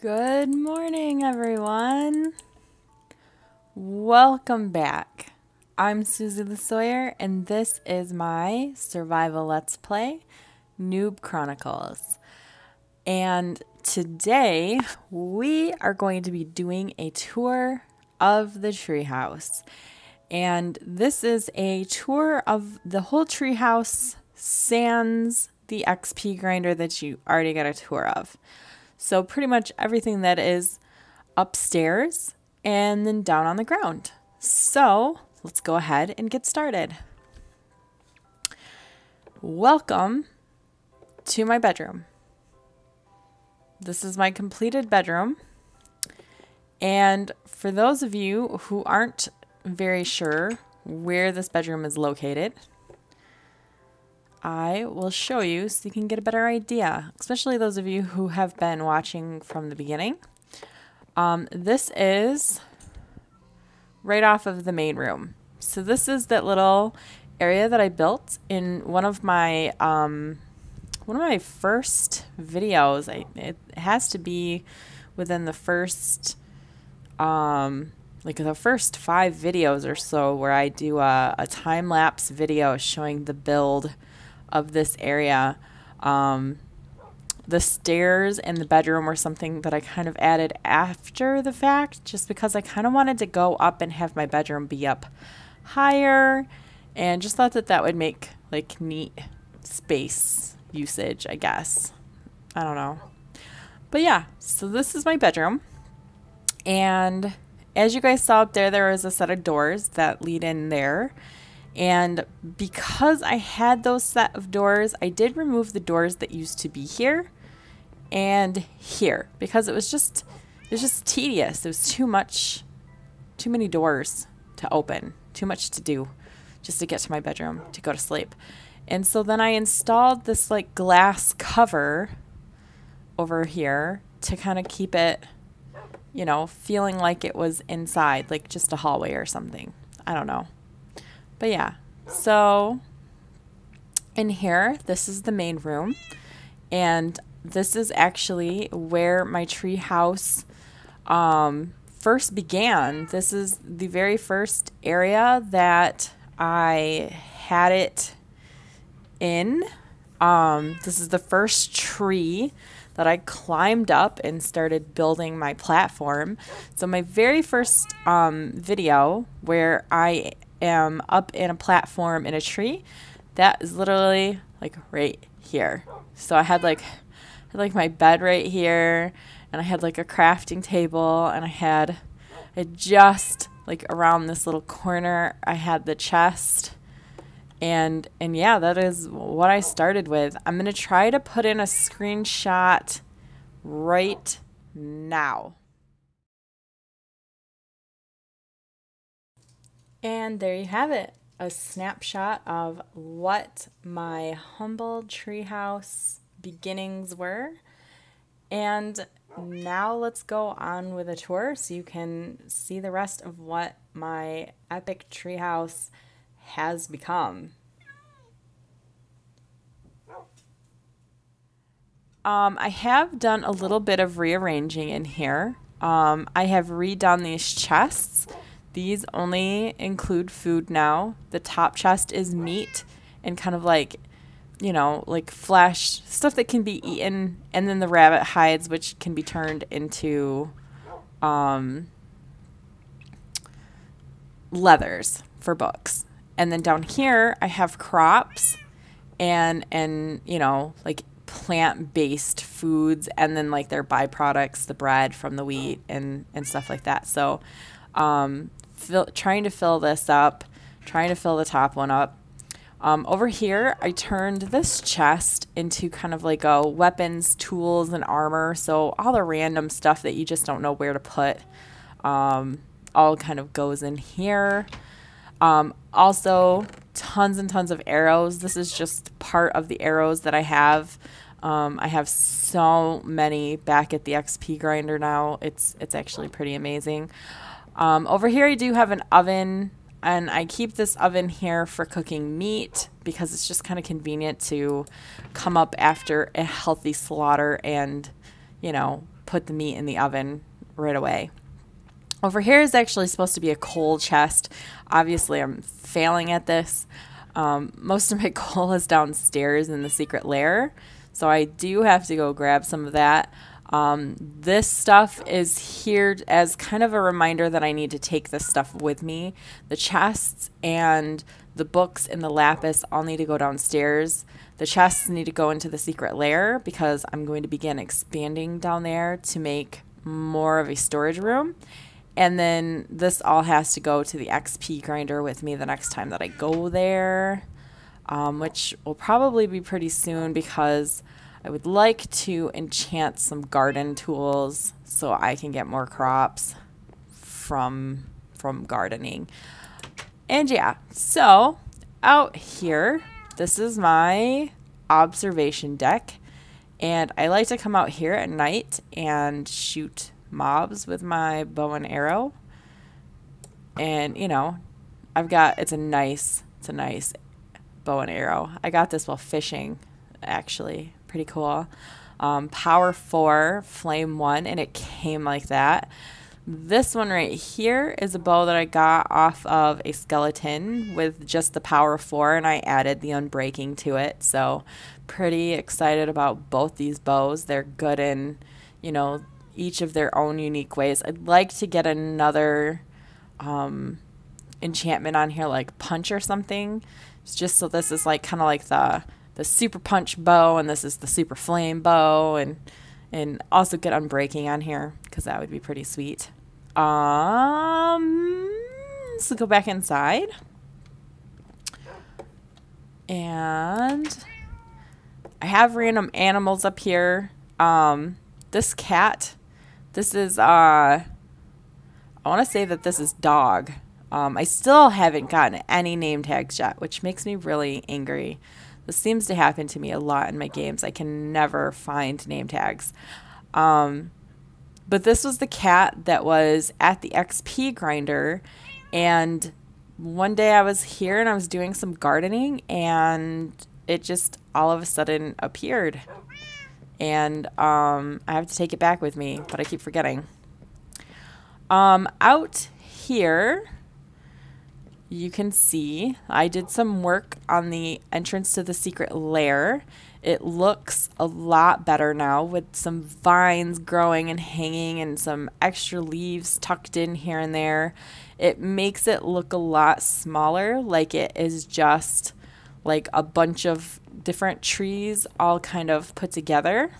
Good morning, everyone. Welcome back. I'm Susie the Sawyer, and this is my survival let's play, Noob Chronicles. And today we are going to be doing a tour of the treehouse. And this is a tour of the whole treehouse sans the XP grinder that you already got a tour of. So pretty much everything that is upstairs and then down on the ground. So let's go ahead and get started. Welcome to my bedroom. This is my completed bedroom. And for those of you who aren't very sure where this bedroom is located, I will show you so you can get a better idea, especially those of you who have been watching from the beginning. This is right off of the main room. So this is that little area that I built in one of my first videos. It has to be within the first the first 5 videos or so, where I do a time-lapse video showing the build of this area. The stairs and the bedroom were something that I kind of added after the fact, just because I kind of wanted to go up and have my bedroom be up higher, and just thought that that would make like neat space usage, I guess. I don't know. But yeah, so this is my bedroom. And as you guys saw up there, there is a set of doors that lead in there. And because I had those set of doors, I did remove the doors that used to be here and here, because it was just tedious. It was too many doors to open, too much to do just to get to my bedroom to go to sleep. And so then I installed this like glass cover over here to kind of keep it, you know, feeling like it was inside, like just a hallway or something. I don't know. But yeah, so in here, this is the main room, and this is actually where my tree house first began. This is the very first area that I had it in. This is the first tree that I climbed up and started building my platform. So my very first video where I am up in a platform in a tree, that is literally like right here. So I had like my bed right here, and I had like a crafting table, and I had just like around this little corner I had the chest, and yeah, that is what I started with. I'm gonna try to put in a screenshot right now. And there you have it, a snapshot of what my humble treehouse beginnings were. And now let's go on with a tour so you can see the rest of what my epic treehouse has become. I have done a little bit of rearranging in here. I have redone these chests. These only include food now. The top chest is meat and kind of like, you know, like flesh, stuff that can be eaten. And then the rabbit hides, which can be turned into leathers for books. And then down here, I have crops and you know, like plant-based foods, and then like their byproducts, the bread from the wheat and stuff like that. So trying to fill this up, trying to fill the top one up. Over here, I turned this chest into kind of like a weapons, tools, and armor. So all the random stuff that you just don't know where to put all kind of goes in here. Also, tons and tons of arrows. This is just part of the arrows that I have. I have so many back at the XP grinder now. It's actually pretty amazing. Over here I do have an oven, and I keep this oven here for cooking meat because it's just kind of convenient to come up after a healthy slaughter and, you know, put the meat in the oven right away. Over here is actually supposed to be a coal chest. Obviously, I'm failing at this. Most of my coal is downstairs in the secret lair, so I do have to go grab some of that. This stuff is here as kind of a reminder that I need to take this stuff with me. The chests and the books and the lapis all need to go downstairs. The chests need to go into the secret lair because I'm going to begin expanding down there to make more of a storage room. And then this all has to go to the XP grinder with me the next time that I go there, which will probably be pretty soon because I would like to enchant some garden tools so I can get more crops from gardening. And yeah, so out here, this is my observation deck. And I like to come out here at night and shoot mobs with my bow and arrow. And you know, it's a nice bow and arrow. I got this while fishing, actually. Pretty cool. Power 4, flame 1, and it came like that. This one right here is a bow that I got off of a skeleton with just the power 4, and I added the unbreaking to it. So pretty excited about both these bows. They're good in, you know, each of their own unique ways. I'd like to get another enchantment on here, like punch or something. It's just so this is like kind of like the super punch bow, and this is the super flame bow, and also get unbreaking on here because that would be pretty sweet. So go back inside, and I have random animals up here. This cat, this is I want to say that this is dog. I still haven't gotten any name tags yet, which makes me really angry. This seems to happen to me a lot in my games. I can never find name tags. But this was the cat that was at the XP grinder. And one day I was here and I was doing some gardening and it just all of a sudden appeared. And I have to take it back with me, but I keep forgetting. Out here, you can see I did some work on the entrance to the secret lair. It looks a lot better now with some vines growing and hanging and some extra leaves tucked in here and there. It makes it look a lot smaller, like it is just like a bunch of different trees all kind of put together.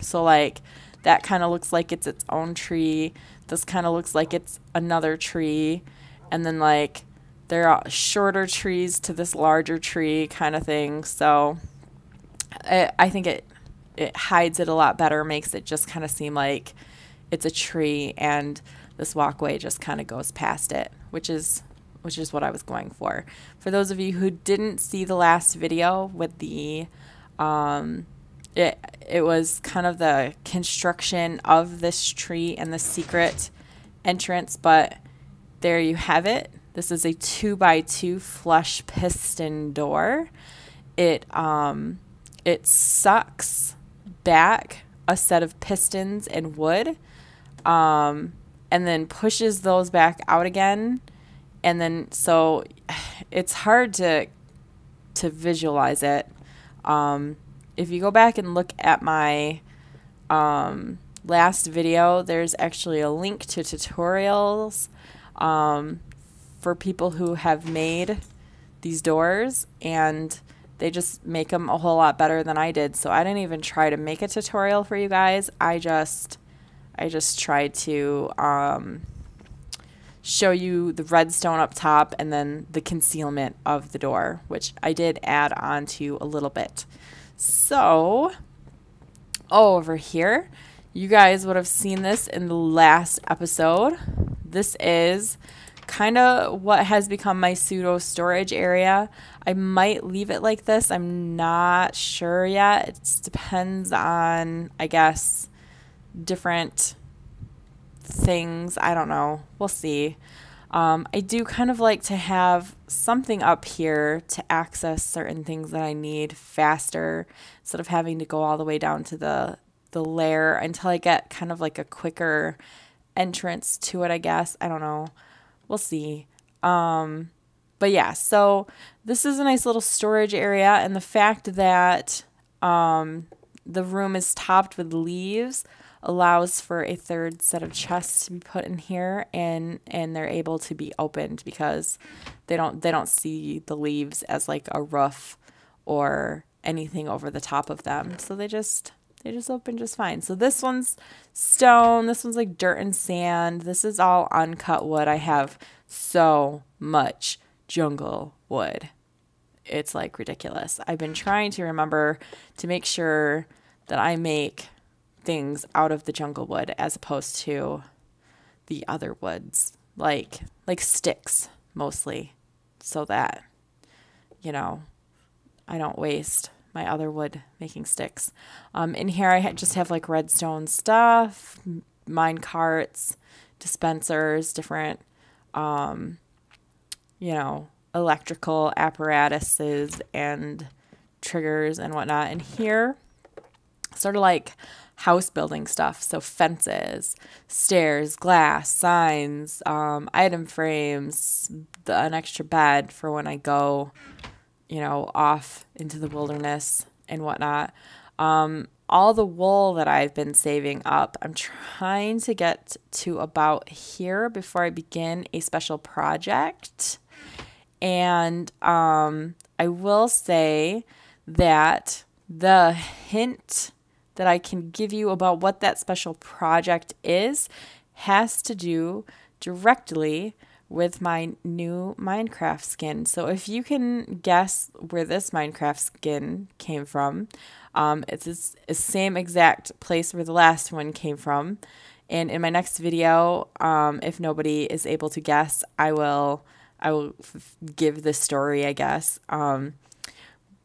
So like that kind of looks like it's its own tree. This kind of looks like it's another tree. And then like there are shorter trees to this larger tree kind of thing. So I think it hides it a lot better, makes it just kind of seem like it's a tree and this walkway just kind of goes past it, which is what I was going for. For those of you who didn't see the last video with the it was kind of the construction of this tree and the secret entrance, but there you have it. This is a 2x2 flush piston door. It sucks back a set of pistons and wood, and then pushes those back out again. And then so it's hard to visualize it. If you go back and look at my last video, there's actually a link to tutorials for people who have made these doors, and they just make them a whole lot better than I did. So I didn't even try to make a tutorial for you guys. I just tried to show you the redstone up top and then the concealment of the door, which I did add on to a little bit. So over here, you guys would have seen this in the last episode. This is kind of what has become my pseudo storage area. I might leave it like this. I'm not sure yet. It depends on, I guess, different things. I don't know. We'll see. I do kind of like to have something up here to access certain things that I need faster instead of having to go all the way down to the the lair until I get kind of like a quicker entrance to it, I guess. I don't know. We'll see. But yeah, so this is a nice little storage area, and the fact that the room is topped with leaves allows for a third set of chests to be put in here, and they're able to be opened because they don't see the leaves as like a roof or anything over the top of them. So they just open just fine. So this one's stone, this one's like dirt and sand. This is all uncut wood. I have so much jungle wood. It's like ridiculous. I've been trying to remember to make sure that I make things out of the jungle wood as opposed to the other woods, like sticks mostly, so that, you know, I don't waste my other wood making sticks. In here I just have like redstone stuff, mine carts, dispensers, different you know, electrical apparatuses and triggers and whatnot. And here, sort of like house building stuff. So fences, stairs, glass, signs, item frames, an extra bed for when I go, you know, off into the wilderness and whatnot. All the wool that I've been saving up, I'm trying to get to about here before I begin a special project. And I will say that the hint that I can give you about what that special project is has to do directly with my new Minecraft skin. So if you can guess where this Minecraft skin came from, it's the same exact place where the last one came from. And in my next video, if nobody is able to guess, I will give the story, I guess.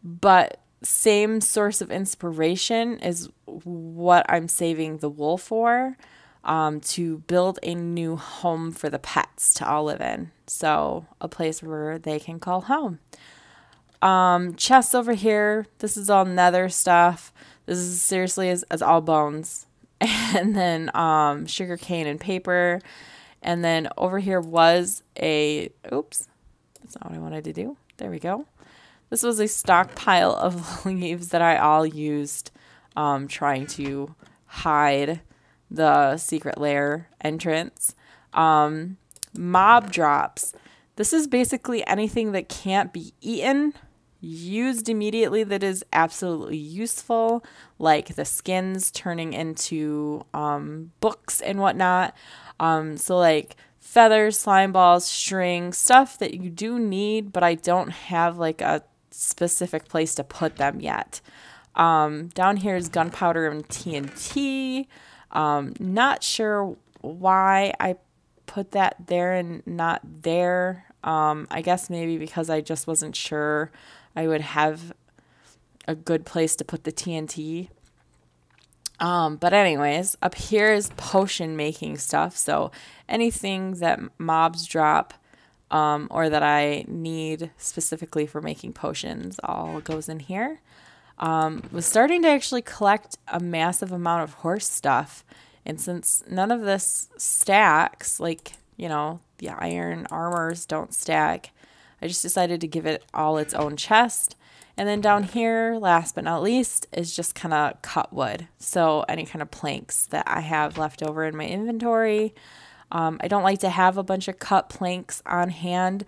But same source of inspiration is what I'm saving the wool for, to build a new home for the pets to all live in. So a place where they can call home. Chests over here. This is all nether stuff. This is seriously is all bones. And then sugar cane and paper. And then over here was oops, that's not what I wanted to do. There we go. This was a stockpile of leaves that I all used trying to hide the secret lair entrance. Mob drops. This is basically anything that can't be eaten, used immediately, that is absolutely useful, like the skins turning into books and whatnot. So like feathers, slime balls, string, stuff that you do need, but I don't have like a specific place to put them yet. Down here is gunpowder and TNT. Not sure why I put that there and not there. I guess maybe because I just wasn't sure I would have a good place to put the TNT. But anyways, up here is potion making stuff. So anything that mobs drop, or that I need specifically for making potions, all goes in here. Was starting to actually collect a massive amount of horse stuff. And since none of this stacks, like, you know, the iron armors don't stack, I just decided to give it all its own chest. And then down here, last but not least, is just kind of cut wood. So any kind of planks that I have left over in my inventory. I don't like to have a bunch of cut planks on hand,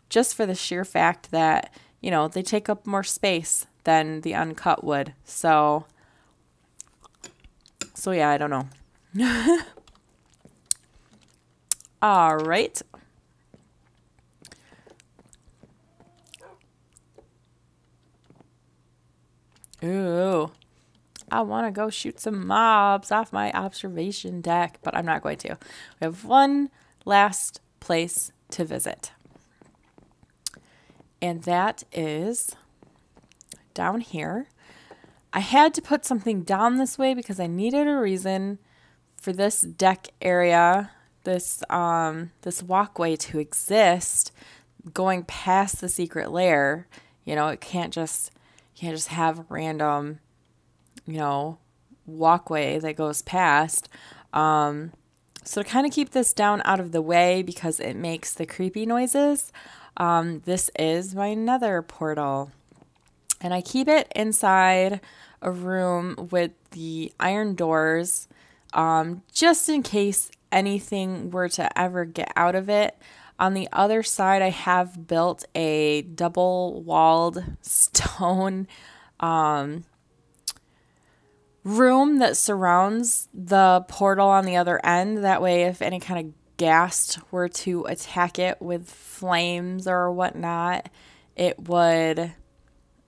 just for the sheer fact that, you know, they take up more space than the uncut wood. So yeah, I don't know. All right. Ooh, I want to go shoot some mobs off my observation deck, but I'm not going to. We have one last place to visit, and that is down here. I had to put something down this way because I needed a reason for this deck area, this walkway to exist, going past the secret lair. You know, it can't just have random, you know, walkway that goes past. So to kind of keep this down out of the way because it makes the creepy noises, this is my nether portal. And I keep it inside a room with the iron doors, just in case anything were to ever get out of it. On the other side, I have built a double-walled stone room that surrounds the portal on the other end. That way, if any kind of ghast were to attack it with flames or whatnot, it would,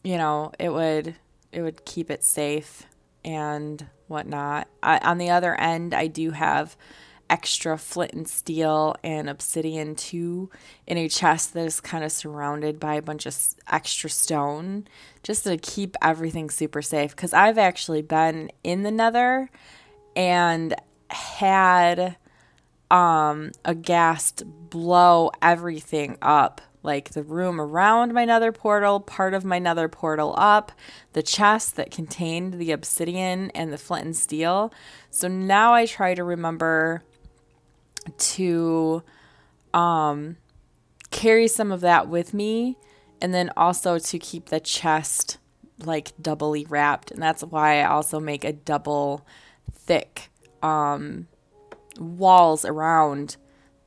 you know, it would keep it safe and whatnot. On the other end, I do have extra flint and steel and obsidian too in a chest that is kind of surrounded by a bunch of extra stone just to keep everything super safe, because I've actually been in the nether and had a ghast blow everything up, like the room around my nether portal, part of my nether portal up, the chest that contained the obsidian and the flint and steel. So now I try to remember to carry some of that with me, and then also to keep the chest like doubly wrapped. And that's why I also make a double thick walls around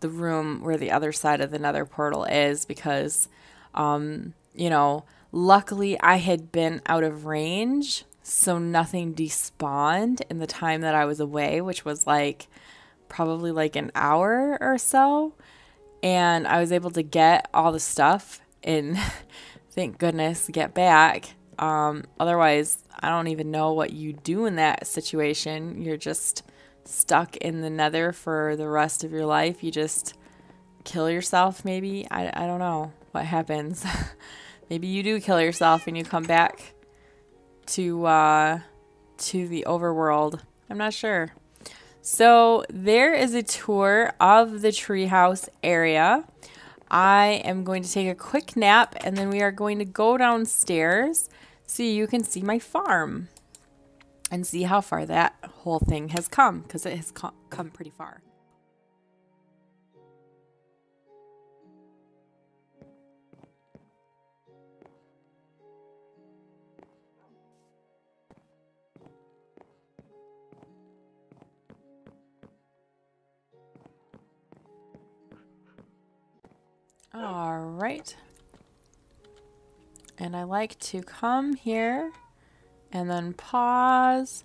the room where the other side of the nether portal is, because you know, luckily I had been out of range, so nothing despawned in the time that I was away, which was like probably like an hour or so, and I was able to get all the stuff and thank goodness get back. Otherwise, I don't even know what you do in that situation. You're just stuck in the nether for the rest of your life. You just kill yourself, maybe. I don't know what happens. Maybe you do kill yourself and you come back to the overworld. I'm not sure. So there is a tour of the treehouse area. I am going to take a quick nap, and then we are going to go downstairs so you can see my farm and see how far that whole thing has come, because it has come pretty far. All right. And I like to come here and then pause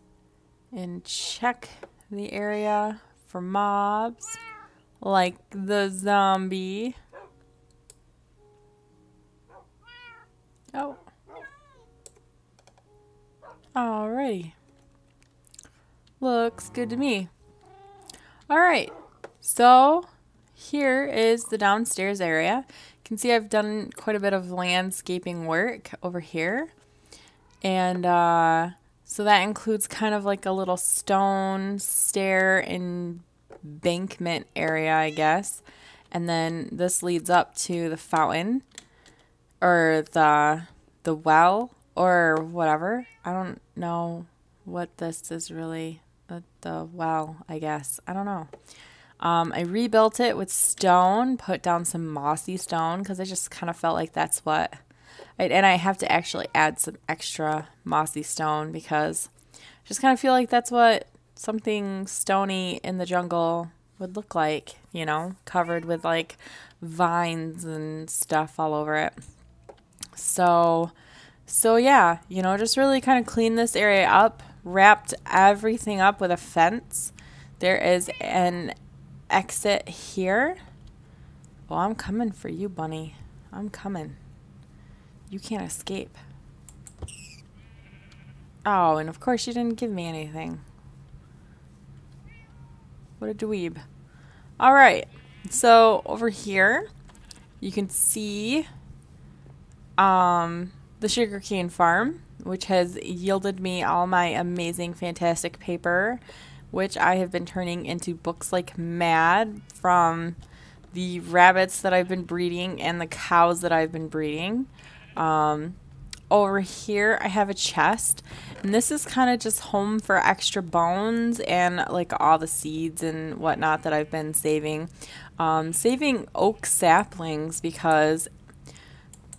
and check the area for mobs like the zombie. Oh. Alrighty. Looks good to me. Alright. So here is the downstairs area. You can see I've done quite a bit of landscaping work over here. And so that includes kind of like a little stone stair embankment area, I guess. And then this leads up to the fountain, or the well, or whatever. I don't know what this is really. The well, I guess. I don't know. I rebuilt it with stone, put down some mossy stone, because I just kind of felt like that's what... And I have to actually add some extra mossy stone, because I just kind of feel like that's what something stony in the jungle would look like, you know, covered with like vines and stuff all over it. So yeah, you know, just really kind of clean this area up, wrapped everything up with a fence. There is an exit here. Oh, I'm coming for you, bunny. I'm coming. You can't escape. Oh, and of course you didn't give me anything. What a dweeb. Alright, so over here you can see the sugarcane farm, which has yielded me all my amazing, fantastic paper, which I have been turning into books like mad from the rabbits that I've been breeding and the cows that I've been breeding. over here I have a chest, and this is kind of just home for extra bones and like all the seeds and whatnot that I've been saving. Saving oak saplings because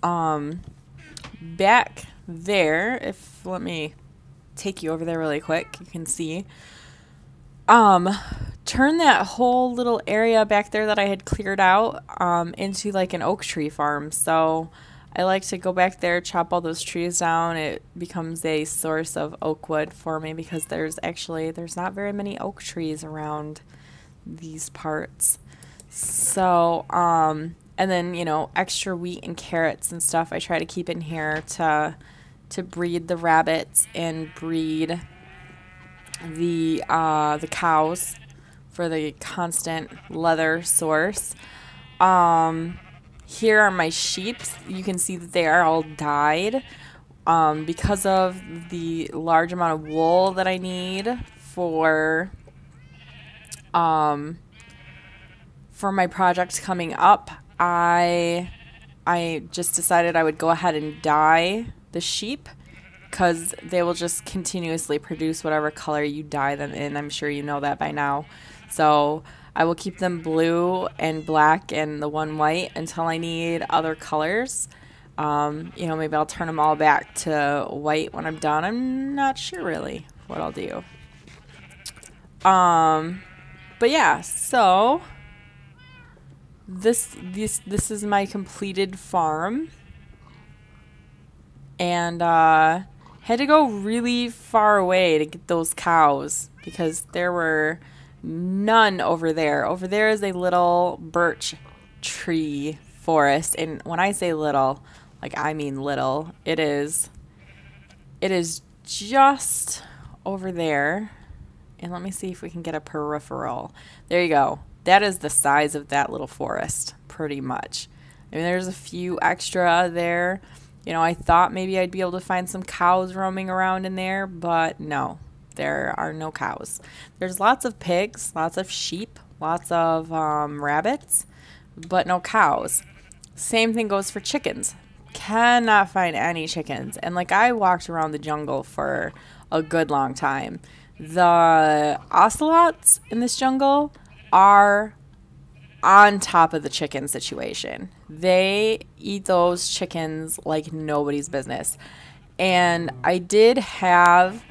back there, if let me take you over there really quick, you can see turn that whole little area back there that I had cleared out into like an oak tree farm. So I like to go back there, chop all those trees down. It becomes a source of oak wood for me because there's not very many oak trees around these parts. So and then, you know, extra wheat and carrots and stuff I try to keep in here to breed the rabbits and breed the cows for the constant leather source. Here are my sheep. You can see that they are all dyed because of the large amount of wool that I need for my project coming up. I just decided I would go ahead and dye the sheep because they will just continuously produce whatever color you dye them in. I'm sure you know that by now. So I will keep them blue and black and the one white until I need other colors. You know, maybe I'll turn them all back to white when I'm done. I'm not sure really what I'll do. But yeah, so this is my completed farm. And had to go really far away to get those cows because there were none over there. Over there is a little birch tree forest, and when I say little, like I mean little. It is just over there. And let me see if we can get a peripheral. There you go. That is the size of that little forest, pretty much. I mean, there's a few extra there. You know, I thought maybe I'd be able to find some cows roaming around in there, but no, there are no cows. There's lots of pigs, lots of sheep, lots of rabbits, but no cows. Same thing goes for chickens. Cannot find any chickens. And like I walked around the jungle for a good long time. The ocelots in this jungle are on top of the chicken situation. They eat those chickens like nobody's business. And I did have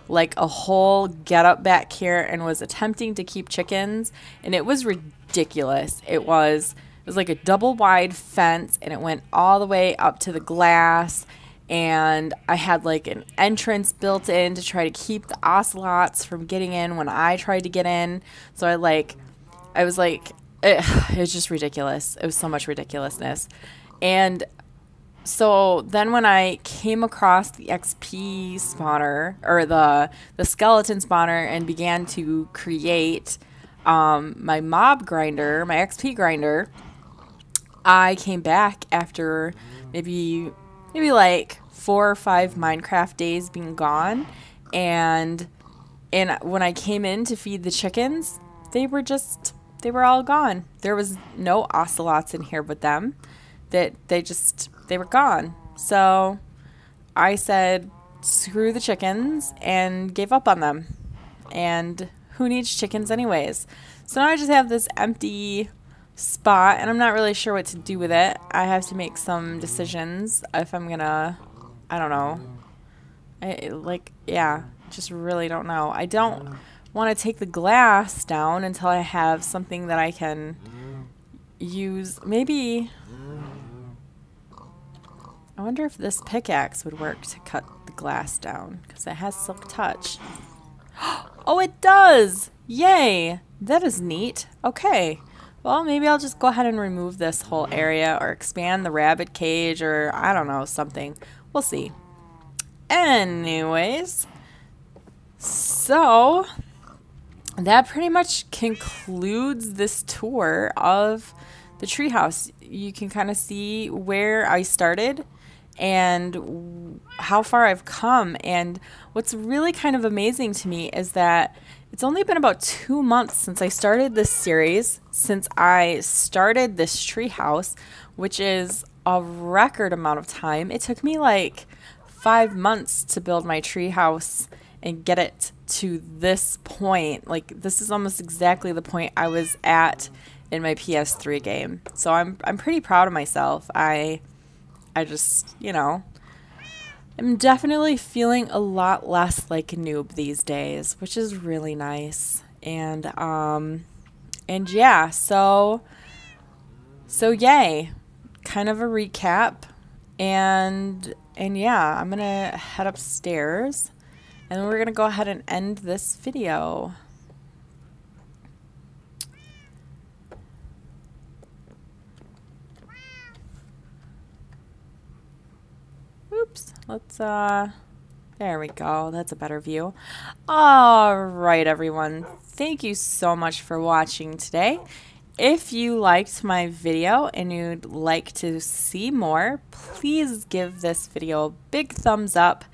like a whole get up back here and was attempting to keep chickens, and it was ridiculous. It was like a double wide fence, and it went all the way up to the glass, and I had like an entrance built in to try to keep the ocelots from getting in when I tried to get in. So I was like, it was just ridiculous. It was so much ridiculousness. And so then when I came across the XP spawner, or the skeleton spawner, and began to create my mob grinder, my XP grinder, I came back after maybe like 4 or 5 Minecraft days being gone, and when I came in to feed the chickens, they were all gone. There was no ocelots in here but them. They were gone. So I said, screw the chickens, and gave up on them. And who needs chickens anyways? So now I just have this empty spot, and I'm not really sure what to do with it. I have to make some decisions if I'm gonna, I don't know. Just really don't know. I don't want to take the glass down until I have something that I can use. Maybe, I wonder if this pickaxe would work to cut the glass down, because it has silk touch. Oh, it does! Yay! That is neat. Okay. Well, maybe I'll just go ahead and remove this whole area, or expand the rabbit cage, or I don't know, something. We'll see. Anyways, so that pretty much concludes this tour of the treehouse. You can kind of see where I started and how far I've come. And what's really kind of amazing to me is that it's only been about 2 months since I started this series, since I started this treehouse, which is a record amount of time. It took me like 5 months to build my tree house and get it to this point. Like, this is almost exactly the point I was at in my PS3 game. So I'm pretty proud of myself. I just, you know, I'm definitely feeling a lot less like a noob these days, which is really nice. And yeah, so yay. Kind of a recap. And yeah, I'm gonna head upstairs and we're gonna go ahead and end this video. Oops, let's there we go. That's a better view. All right, everyone. Thank you so much for watching today. If you liked my video and you'd like to see more, please give this video a big thumbs up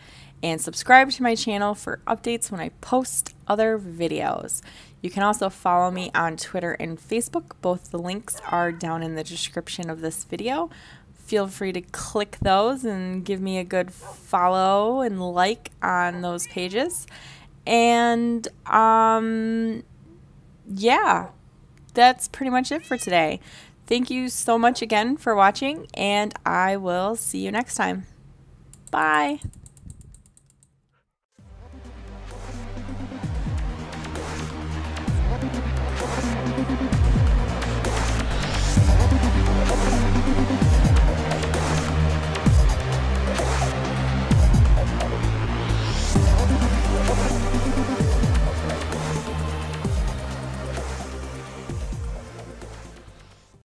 and subscribe to my channel for updates when I post other videos. You can also follow me on Twitter and Facebook. Both the links are down in the description of this video. Feel free to click those and give me a good follow and like on those pages. And yeah, that's pretty much it for today. Thank you so much again for watching, and I will see you next time. Bye.